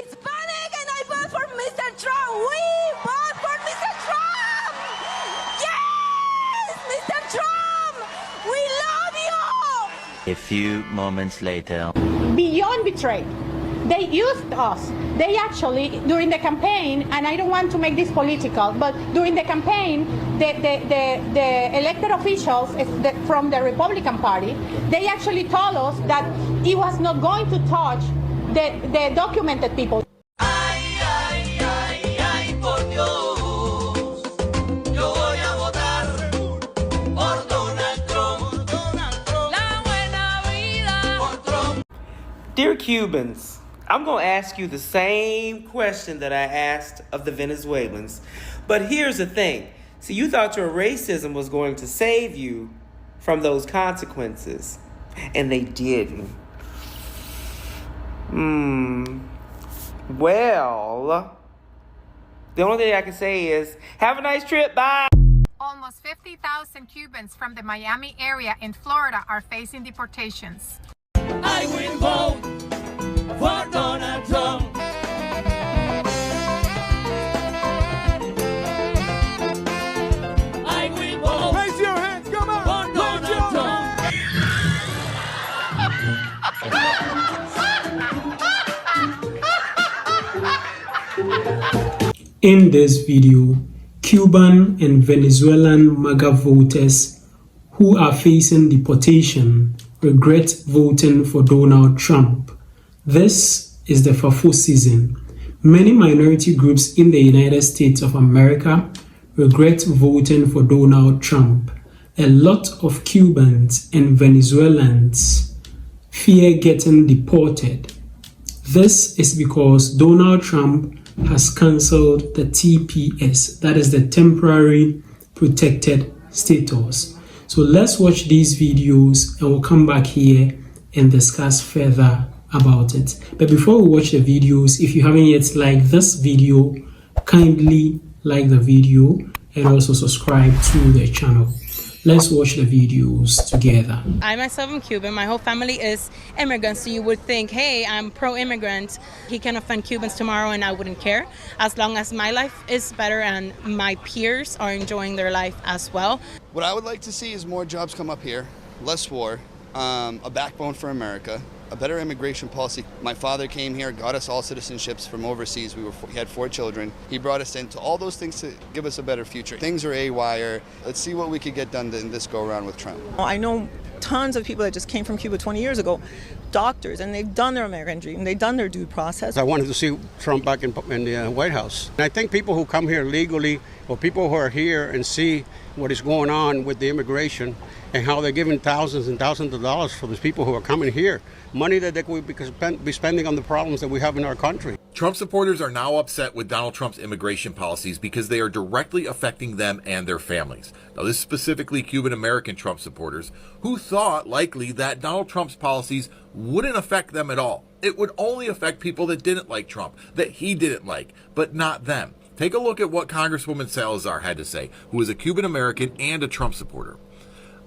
Hispanic and I vote for Mr. Trump. We vote for Mr. Trump. Yes, Mr. Trump. We love you. A few moments later. Beyond betrayed. They used us. They actually, during the campaign, and I don't want to make this political, but during the campaign, the elected officials from the Republican Party, they actually told us that it was not going to touch the documented people. Dear Cubans, I'm going to ask you the same question that I asked of the Venezuelans. But here's the thing. See, you thought your racism was going to save you from those consequences. And they didn't. Well, the only thing I can say is, have a nice trip. Bye. Almost 50,000 Cubans from the Miami area in Florida are facing deportations. I will vote for Donald Trump. I will vote. Raise your hands, come on. For Donald Trump. In this video, Cuban and Venezuelan MAGA voters who are facing deportation regret voting for Donald Trump. This is the FAFO season. Many minority groups in the United States of America regret voting for Donald Trump. A lot of Cubans and Venezuelans fear getting deported. This is because Donald Trump has cancelled the TPS, that is the temporary protected status. So let's watch these videos and we'll come back here and discuss further about it. But before we watch the videos, if you haven't yet liked this video, kindly like the video and also subscribe to the channel. Let's watch the videos together. I myself am Cuban. My whole family is immigrants. So you would think, hey, I'm pro-immigrant. He can offend Cubans tomorrow and I wouldn't care. As long as my life is better and my peers are enjoying their life as well. What I would like to see is more jobs come up here, less war, a backbone for America, a better immigration policy. My father came here, got us all citizenships from overseas. We had 4 children. He brought us into all those things to give us a better future. Things are haywire. Let's see what we could get done in this go around with Trump. I know tons of people that just came from Cuba 20 years ago, doctors, and they've done their American dream. They've done their due process. I wanted to see Trump back in the White House. And I think people who come here legally, or people who are here and see what is going on with the immigration and how they're giving thousands and thousands of dollars for these people who are coming here, money that they could be spending on the problems that we have in our country. Trump supporters are now upset with Donald Trump's immigration policies because they are directly affecting them and their families. Now, this is specifically Cuban-American Trump supporters who thought likely that Donald Trump's policies wouldn't affect them at all. It would only affect people that didn't like Trump, that he didn't like, but not them. Take a look at what Congresswoman Salazar had to say, who is a Cuban-American and a Trump supporter.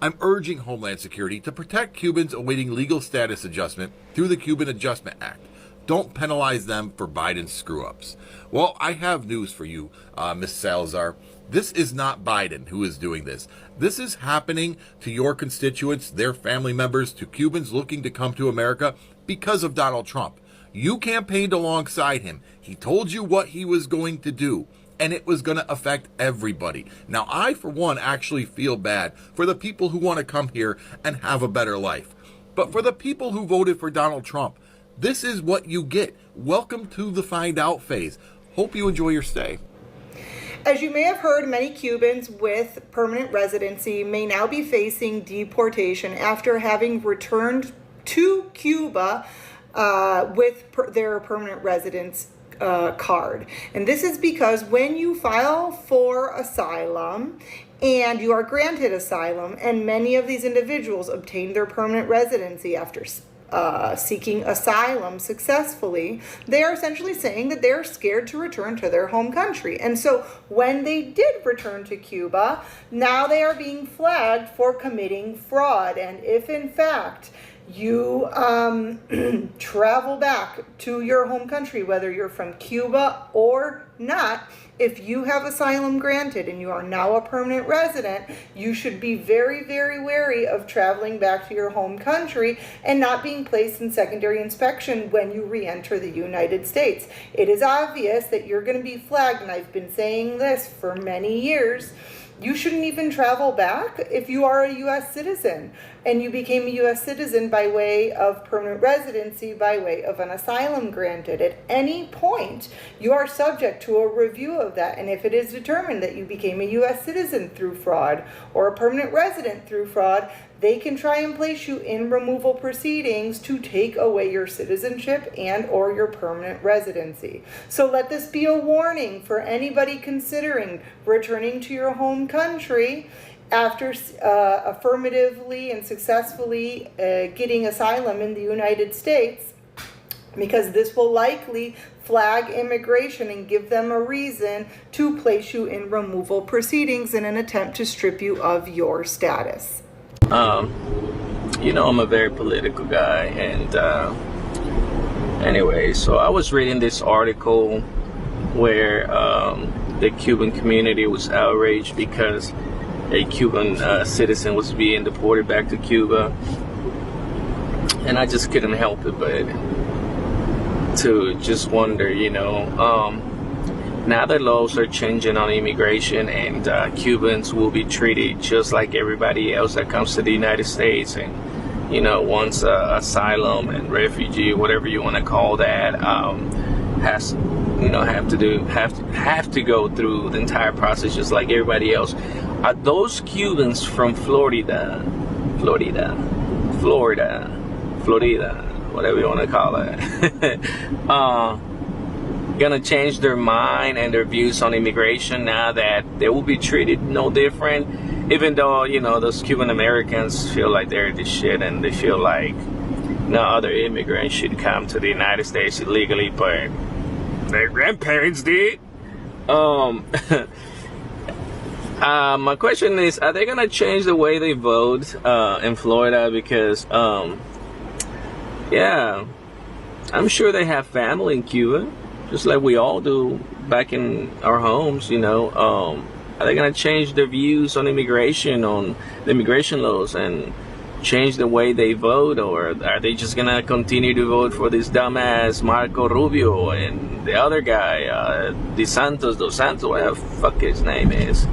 I'm urging Homeland Security to protect Cubans awaiting legal status adjustment through the Cuban Adjustment Act. Don't penalize them for Biden's screw-ups. Well, I have news for you, Ms. Salazar. This is not Biden who is doing this. This is happening to your constituents, their family members, to Cubans looking to come to America because of Donald Trump. You campaigned alongside him. He told you what he was going to do, and it was going to affect everybody. Now, I, for one, actually feel bad for the people who want to come here and have a better life. But for the people who voted for Donald Trump, this is what you get. Welcome to the find out phase. Hope you enjoy your stay. As you may have heard, many Cubans with permanent residency may now be facing deportation after having returned to Cuba with their permanent residence card. And this is because when you file for asylum and you are granted asylum, and many of these individuals obtain their permanent residency after seeking asylum successfully, they are essentially saying that they're scared to return to their home country. And so when they did return to Cuba, now they are being flagged for committing fraud. And if in fact you travel back to your home country, whether you're from Cuba or not, if you have asylum granted and you are now a permanent resident, you should be very, very wary of traveling back to your home country and not being placed in secondary inspection when you re-enter the United States. It is obvious that you're going to be flagged, and I've been saying this for many years. You shouldn't even travel back if you are a U.S. citizen and you became a U.S. citizen by way of permanent residency, by way of an asylum granted. At any point, you are subject to a review of that. And if it is determined that you became a U.S. citizen through fraud or a permanent resident through fraud, they can try and place you in removal proceedings to take away your citizenship and or your permanent residency. So let this be a warning for anybody considering returning to your home country after affirmatively and successfully getting asylum in the United States, because this will likely flag immigration and give them a reason to place you in removal proceedings in an attempt to strip you of your status. You know, I'm a very political guy, and anyway, so I was reading this article where the Cuban community was outraged because a Cuban citizen was being deported back to Cuba, and I just couldn't help it but to just wonder, you know, now the laws are changing on immigration, and Cubans will be treated just like everybody else that comes to the United States, and you know, once asylum and refugee, whatever you want to call that, has, you know, have to go through the entire process just like everybody else. Are those Cubans from Florida, whatever you want to call it, gonna change their mind and their views on immigration now that they will be treated no different, even though, you know, those Cuban Americans feel like they're the shit and they feel like no other immigrants should come to the United States illegally, but their grandparents did. My question is, are they gonna change the way they vote in Florida? Because yeah, I'm sure they have family in Cuba, just like we all do back in our homes, you know. Are they going to change their views on immigration, on the immigration laws, and change the way they vote? Or are they just going to continue to vote for this dumbass Marco Rubio and the other guy, Dos Santos, whatever the fuck his name is?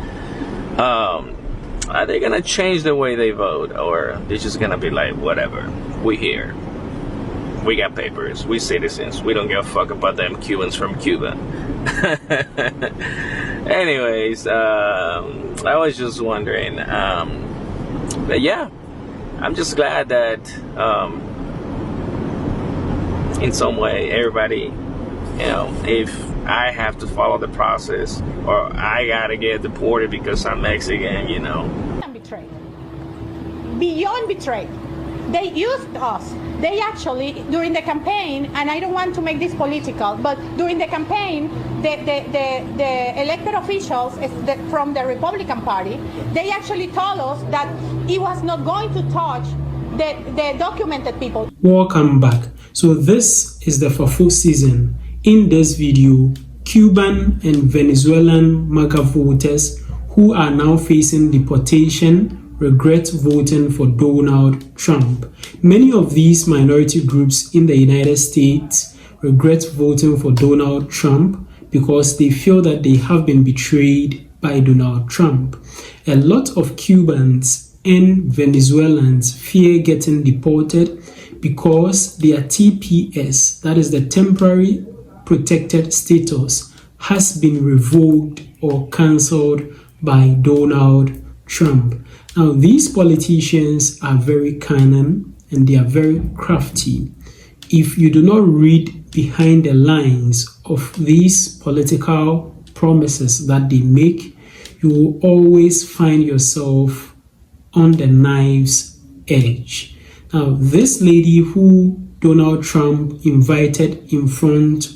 Are they going to change the way they vote? Or they're just going to be like, whatever, we here. We got papers, we citizens, we don't give a fuck about them Cubans from Cuba. Anyways, I was just wondering, but yeah, I'm just glad that in some way everybody, you know, if I have to follow the process or I gotta get deported because I'm Mexican, you know. Betrayed. Beyond betrayed. They used us. They actually, during the campaign, and I don't want to make this political, but during the campaign, the elected officials from the Republican Party, they actually told us that it was not going to touch the documented people. Welcome back. So this is the FAFO season. In this video, Cuban and Venezuelan MAGA voters who are now facing deportation regret voting for Donald Trump. Many of these minority groups in the United States regret voting for Donald Trump because they feel that they have been betrayed by Donald Trump. A lot of Cubans and Venezuelans fear getting deported because their TPS, that is the temporary protected status, has been revoked or cancelled by Donald Trump. Now, these politicians are very cunning and they are very crafty. If you do not read behind the lines of these political promises that they make, you will always find yourself on the knife's edge. Now, this lady who Donald Trump invited in front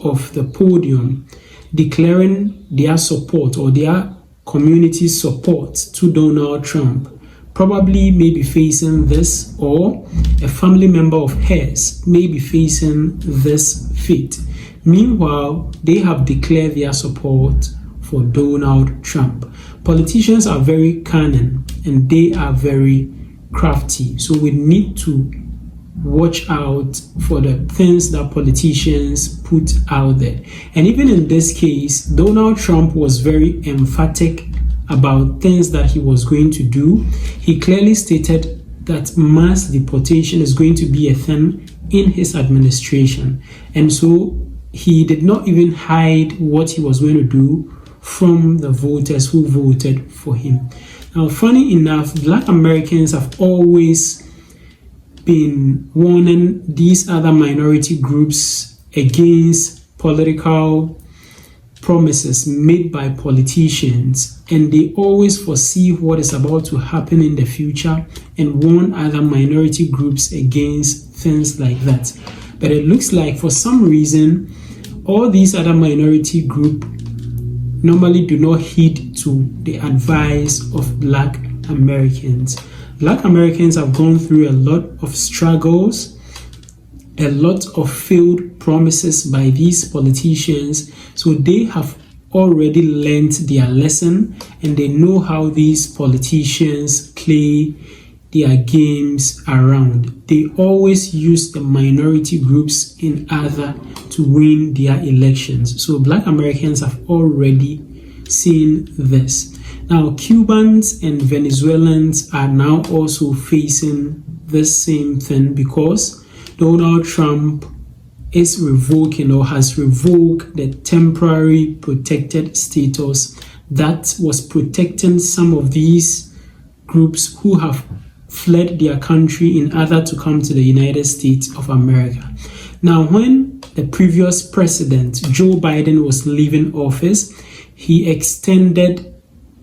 of the podium, declaring their support or their community support to Donald Trump, probably may be facing this, or a family member of hers may be facing this fate. Meanwhile, they have declared their support for Donald Trump. Politicians are very cunning and they are very crafty, so we need to watch out for the things that politicians put out there. And even in this case, Donald Trump was very emphatic about things that he was going to do. He clearly stated that mass deportation is going to be a thing in his administration, and so he did not even hide what he was going to do from the voters who voted for him. Now, funny enough, Black Americans have always been warning these other minority groups against political promises made by politicians, and they always foresee what is about to happen in the future and warn other minority groups against things like that. But it looks like for some reason all these other minority groups normally do not heed to the advice of Black Americans. Black Americans have gone through a lot of struggles, a lot of failed promises by these politicians, so they have already learned their lesson and they know how these politicians play their games around. They always use the minority groups in order to win their elections. So Black Americans have already seen this. Now, Cubans and Venezuelans are now also facing this same thing because Donald Trump is revoking or has revoked the temporary protected status that was protecting some of these groups who have fled their country in order to come to the United States of America. Now, when the previous president, Joe Biden, was leaving office, he extended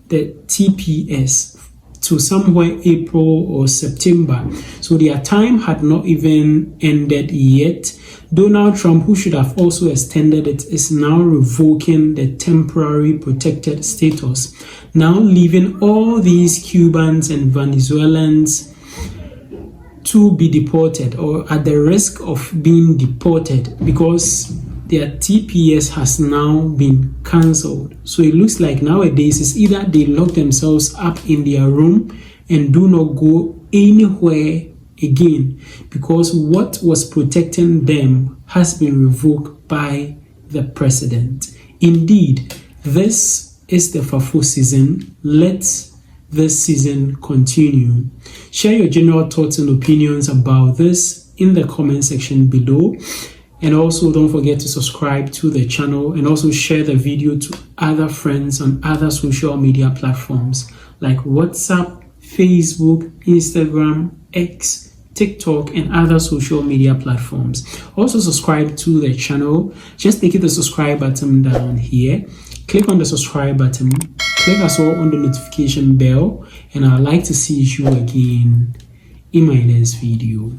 the TPS to somewhere April or September. So their time had not even ended yet. Donald Trump, who should have also extended it, is now revoking the temporary protected status, now leaving all these Cubans and Venezuelans to be deported or at the risk of being deported because their TPS has now been cancelled. So it looks like nowadays it's either they lock themselves up in their room and do not go anywhere again because what was protecting them has been revoked by the president. Indeed, this is the FAFO season. Let this season continue. Share your general thoughts and opinions about this in the comment section below. And also don't forget to subscribe to the channel and also share the video to other friends on other social media platforms like WhatsApp, Facebook, Instagram, X, TikTok, and other social media platforms. Also subscribe to the channel. Just click the subscribe button down here. Click on the subscribe button. Click as well on the notification bell. And I'd like to see you again in my next video.